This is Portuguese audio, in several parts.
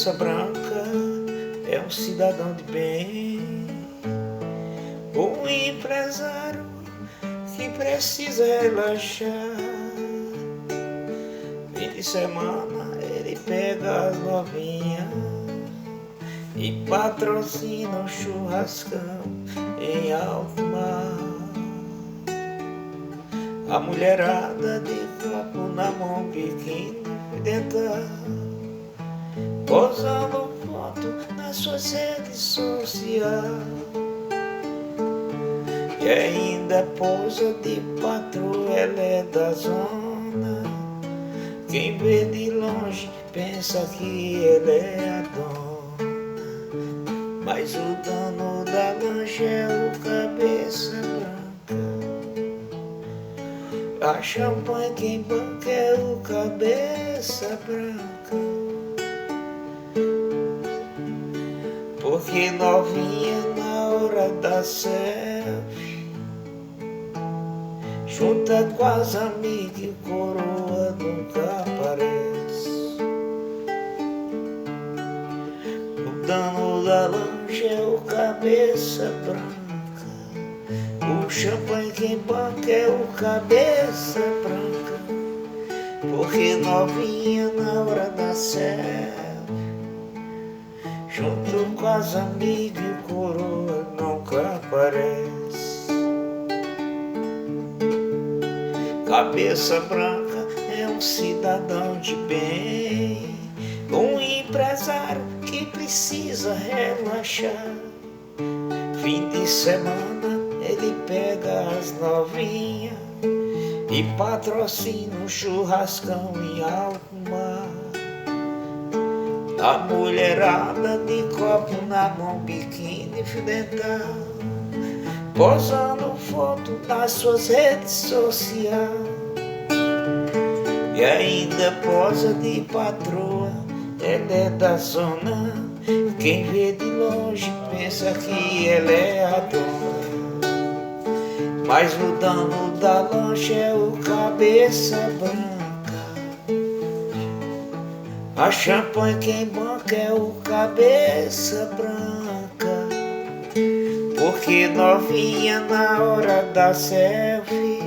Cabeça branca é um cidadão de bem, um empresário que precisa relaxar. Fim de semana ele pega as novinhas e patrocina um churrascão em alto mar. A mulherada de copo na mão, biquíni dental, posando foto nas suas redes sociais. E ainda posa de patroa, ela é da zona. Quem vê de longe pensa que ela é a dona, mas o dono da lancha é o cabeça branca. A champanhe quem banca é o cabeça branca. Porque novinha na hora da selfie, junta com as amigas e coroa nunca aparece. O dono da lancha é o cabeça branca. O champanhe quem banca é o cabeça branca. Porque novinha na hora da selfie, junto com as amigas e o coroa nunca aparece. Cabeça branca é um cidadão de bem, um empresário que precisa relaxar. Fim de semana ele pega as novinhas e patrocina um churrascão em alto mar. A mulherada de copo na mão, biquíni dental, posando foto nas suas redes sociais. E ainda posa de patroa, ela é da zona. Quem vê de longe pensa que ela é a dona, mas o dono da lancha é o cabeça branca. A champanhe quem banca é o cabeça branca. Porque novinha na hora da selfie,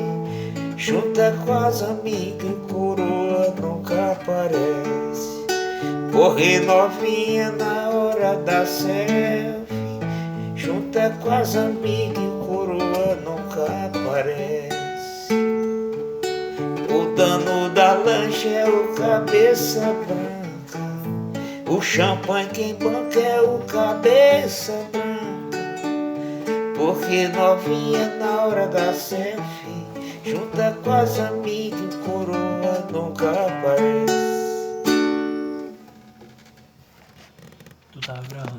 junta com as amigas e coroa nunca aparece. Porque novinha na hora da selfie, junta com as amigas e coroa nunca aparece. O dono da lancha é o cabeça branca. O champanhe quem banca é o cabeça branca. Porque novinha na hora da selfie, junta com as amigas e coroa nunca aparece. Tu tava gravando.